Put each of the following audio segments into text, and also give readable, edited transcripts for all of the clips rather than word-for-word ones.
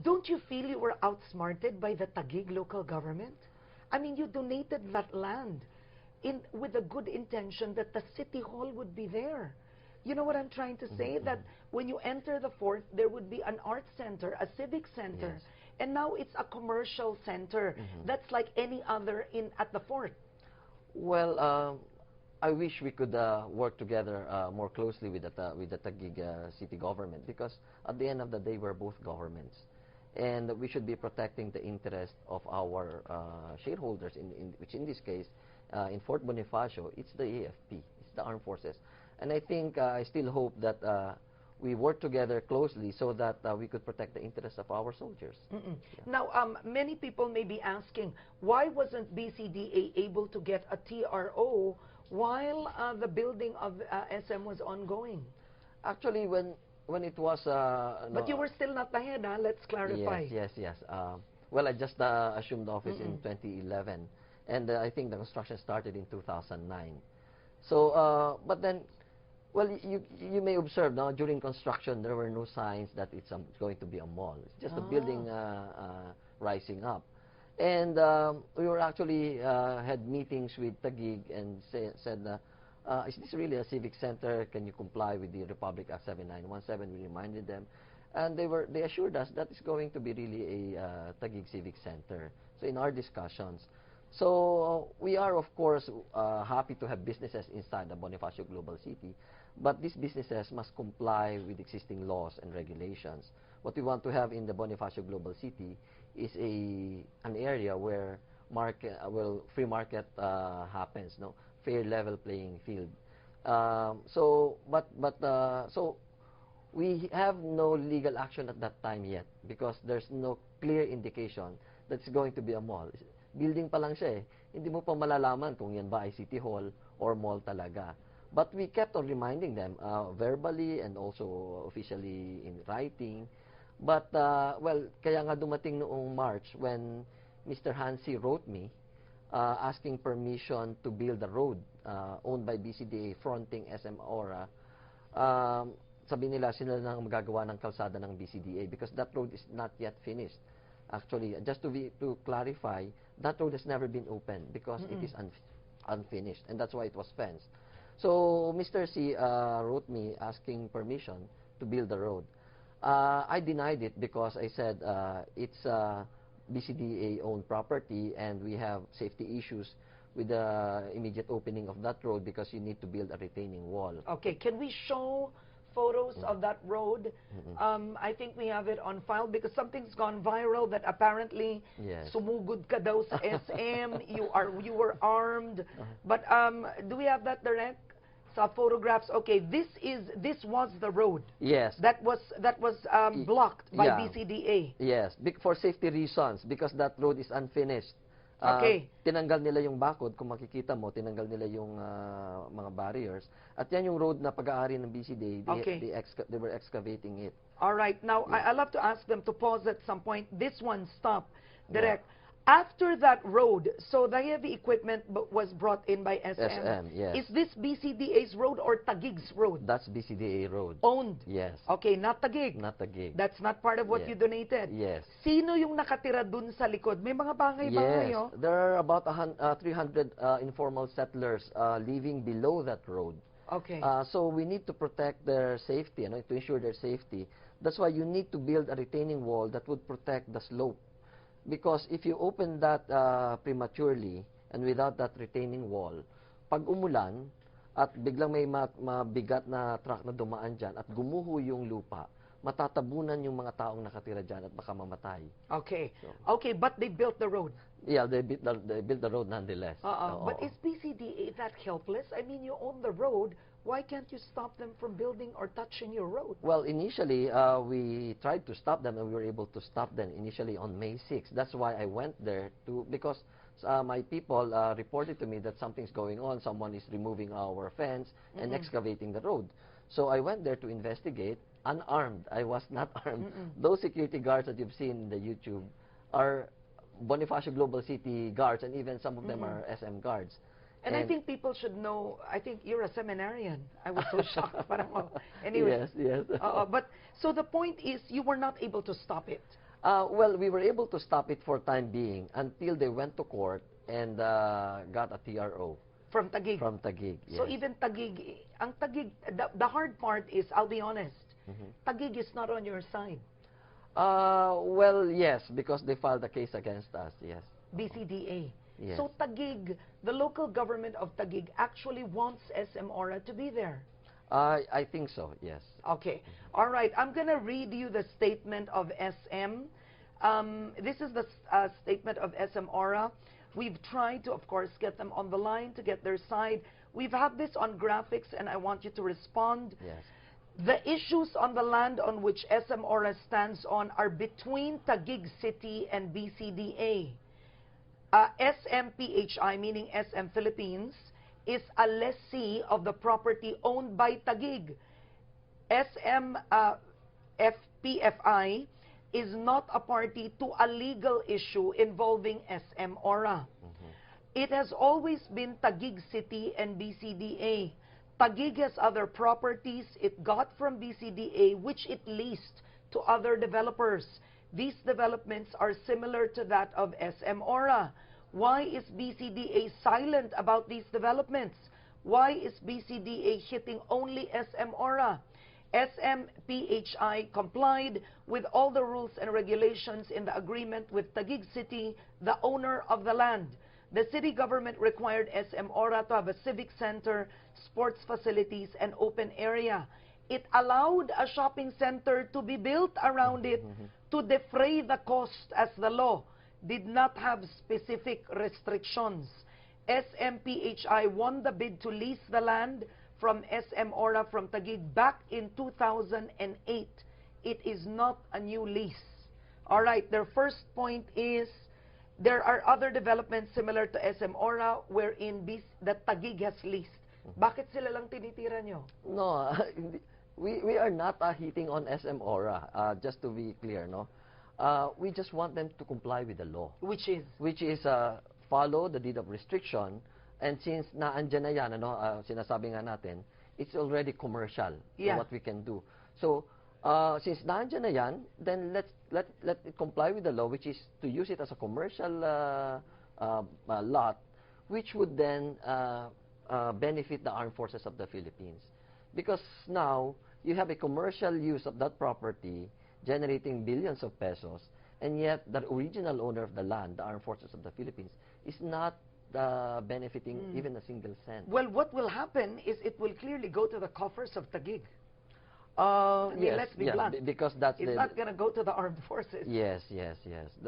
Don't you feel you were outsmarted by the Taguig local government? I mean, you donated that land with a good intention that the city hall would be there. You know what I'm trying to say? That when you enter the fort, there would be an art center, a civic center, Yes. and now it's a commercial center that's like any other at the fort. Well, I wish we could work together more closely with the Taguig city government, because at the end of the day, we're both governments. And we should be protecting the interest of our shareholders, which in this case, in Fort Bonifacio, it's the AFP, it's the armed forces. And I think, I still hope that we work together closely so that we could protect the interests of our soldiers. Yeah. Now, many people may be asking, why wasn't BCDA able to get a TRO while the building of SM was ongoing? Actually, when it was... But you were still not the head, huh? Let's clarify. Yes. Well, I just assumed office in 2011, and I think the construction started in 2009. So, but then, well, you may observe now, during construction, there were no signs that it's going to be a mall. It's just a building rising up. And we were actually had meetings with Taguig and said, is this really a civic center? Can you comply with the Republic Act 7917? We reminded them. And they assured us that it's going to be really a Taguig Civic Center. So in our discussions, so we are, of course, happy to have businesses inside the Bonifacio Global City, but these businesses must comply with existing laws and regulations. What we want to have in the Bonifacio Global City is an area where free market happens, no, fair level playing field. So we have no legal action at that time yet, because there's no clear indication that it's going to be a mall. Building pa lang siya eh. Hindi mo pa malalaman kung yan ba ay city hall or mall talaga. But we kept on reminding them, verbally and also officially in writing. But, well, kaya nga dumating noong March when Mr. Hansi wrote me asking permission to build a road owned by BCDA fronting SM Aura. Sabi nila, sila na magagawa ng kalsada ng BCDA because that road is not yet finished. Actually, just to clarify, that road has never been opened because it is unfinished, and that's why it was fenced. So Mr. C wrote me asking permission to build the road. I denied it because I said it's BCDA-owned property, and we have safety issues with the immediate opening of that road because you need to build a retaining wall. Okay, can we show photos of that road? I think we have it on file because something's gone viral that apparently sumugod ka daw sa SM, you were armed. But do we have that direct? Sa photographs, okay, this was the road. Yes. That was blocked by BCDA. Yes, for safety reasons, because that road is unfinished. Okay. Tinanggal nila yung bakod, kung makikita mo, tinanggal nila yung mga barriers. At yan yung road na pag-aari ng BCDA, they were excavating it. All right. Now, I'd love to ask them to pause at some point. This one, stop. Direct. After that road, so the heavy equipment was brought in by SM. Yes. Is this BCDA's road or Taguig's road? That's BCDA road. Owned? Yes. Okay, not Taguig. Not Taguig. That's not part of what you donated? Yes. Sino yung nakatira dun sa likod? May mga bangay-bangay, oh? There are about 300 informal settlers living below that road. Okay. So we need to protect their safety, to ensure their safety. That's why you need to build a retaining wall that would protect the slope. Because if you open that prematurely and without that retaining wall, pag umulan at biglang may mabigat na truck na dumaan dyan at gumuho yung lupa, matatabunan yung mga taong nakatira dyan at baka mamatay. Okay. Okay, but they built the road. Yeah, they built the road nonetheless. But is BCDA that helpless? I mean, you own the road. Why can't you stop them from building or touching your road? Well, initially, we tried to stop them, and we were able to stop them initially on May 6th. That's why I went there, because my people reported to me that something's going on. Someone is removing our fence and excavating the road. So I went there to investigate, unarmed. I was not armed. Those security guards that you've seen in the YouTube are Bonifacio Global City guards, and even some of them are SM guards. And I think people should know, I think you're a seminarian. I was so shocked. Parang, anyway. Yes. But, so the point is, you were not able to stop it. Well, we were able to stop it for time being until they went to court and got a TRO. From Taguig? From Taguig, yes. So even Taguig, ang Taguig, the hard part is, I'll be honest, Taguig is not on your side. Well, yes, because they filed a case against us, yes. BCDA. Yes. So Taguig, the local government of Taguig actually wants SM Ora to be there. I think so, yes. Okay. All right. I'm going to read you the statement of SM. This is the statement of SM Ora. We've tried to, of course, get them on the line to get their side. We've had this on graphics, and I want you to respond. Yes. The issues on the land on which SM Ora stands on are between Taguig City and BCDA. SMPHI, meaning SM Philippines, is a lessee of the property owned by Taguig. FPFI is not a party to a legal issue involving SM Ora. It has always been Taguig City and BCDA. Taguig has other properties it got from BCDA which it leased to other developers. These developments are similar to that of SM Ora. Why is BCDA silent about these developments? Why is BCDA hitting only SM Ora? SMPHI complied with all the rules and regulations in the agreement with Taguig City, the owner of the land. The city government required SM Ora to have a civic center, sports facilities, and open area. It allowed a shopping center to be built around it to defray the cost as the law did not have specific restrictions. SMPHI won the bid to lease the land from SM Ora from Taguig back in 2008. It is not a new lease. All right, their first point is there are other developments similar to SM Ora wherein that Taguig has leased. Bakit sila lang tinitira nyo? No, we are not hitting on SM Ora, just to be clear, no? We just want them to comply with the law. Which is? Which is follow the deed of restriction. And since naandyan na yan, sinasabi nga natin, it's already commercial, yeah, what we can do. So, since naandyan na yan, then let it comply with the law, which is to use it as a commercial lot, which would then benefit the armed forces of the Philippines. Because now, you have a commercial use of that property generating billions of pesos, and yet the original owner of the land, the armed forces of the Philippines, is not benefiting even a single cent. Well, what will happen is it will clearly go to the coffers of Taguig. Yes, let's be blunt. Because that's it's not going to go to the armed forces. Yes.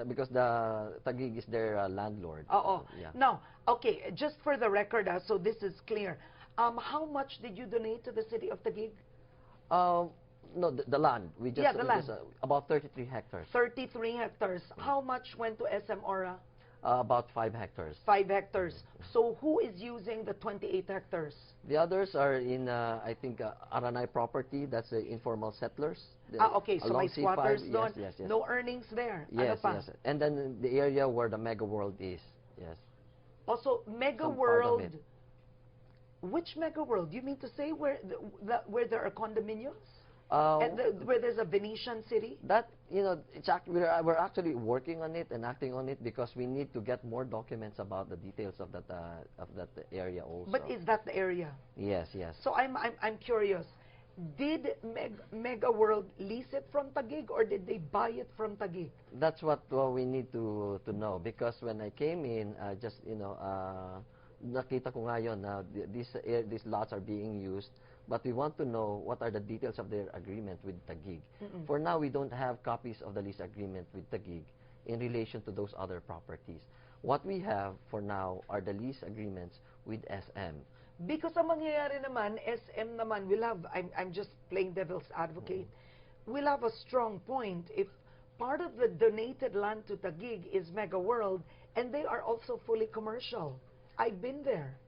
Because the Taguig is their landlord. Yeah. Now, okay, just for the record, so this is clear. How much did you donate to the city of Taguig? No, the land. We just, the land. About 33 hectares. 33 hectares. How much went to SM Ora? About 5 hectares. 5 hectares. So who is using the 28 hectares? The others are in, I think, Aranay property. That's the informal settlers. Okay, so my squatters don't. Yes. No earnings there. Yes. And then the area where the Mega World is. Yes. Also, Mega World. Which Mega World? You mean to say where there are condominiums? Where there's a Venetian city? That, it's we're actually working on it and acting on it because we need to get more documents about the details of that area also. But is that the area? Yes. So I'm curious. Did Mega World lease it from Taguig or did they buy it from Taguig? That's what we need to know, because when I came in, nakita ko ngayon na these lots are being used. But we want to know what are the details of their agreement with Taguig. For now, we don't have copies of the lease agreement with Taguig in relation to those other properties. What we have for now are the lease agreements with SM. Because ang mangyayari naman, SM naman will have, I'm just playing devil's advocate, will have a strong point if part of the donated land to Taguig is Mega World and they are also fully commercial. I've been there.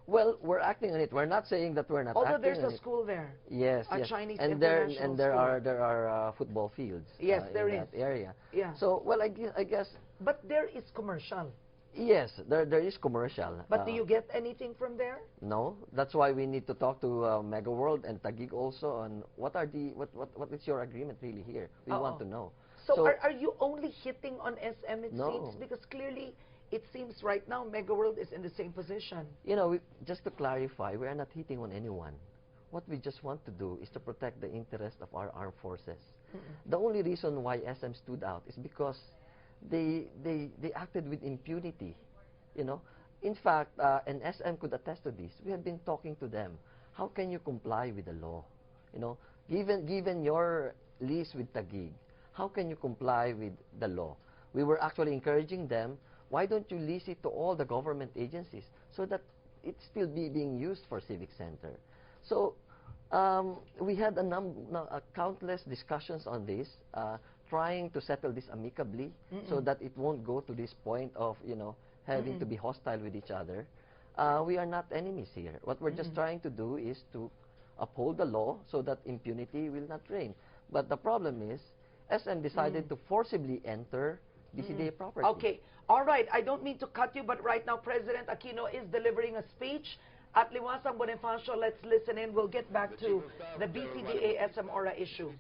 Well, we're acting on it. We're not saying that we're not acting on it. Although there's a school there. Yes. Chinese and international there school. are football fields. Yes, there in is. that area. Yeah. So, well, I guess. But there is commercial. Yes, there is commercial. But do you get anything from there? No. That's why we need to talk to Mega World and Taguig also on what is your agreement really here. We want to know. So are you only hitting on SM, it seems? Because clearly, it seems right now Mega World is in the same position. You know, just to clarify, we are not hitting on anyone. What we just want to do is to protect the interest of our armed forces. The only reason why SM stood out is because they acted with impunity. You know, in fact, and SM could attest to this. We have been talking to them. How can you comply with the law? You know, given your lease with Taguig, how can you comply with the law? We were actually encouraging them. Why don't you lease it to all the government agencies so that it's still being used for civic center? So we had countless discussions on this, trying to settle this amicably so that it won't go to this point of, you know, having to be hostile with each other. We are not enemies here. What we're just trying to do is to uphold the law so that impunity will not reign. But the problem is, SM decided to forcibly enter BCDA property. Okay. All right. I don't mean to cut you, but right now President Aquino is delivering a speech. At Liwasang Bonifacio, let's listen in. We'll get back to the BCDA SM Ora issue.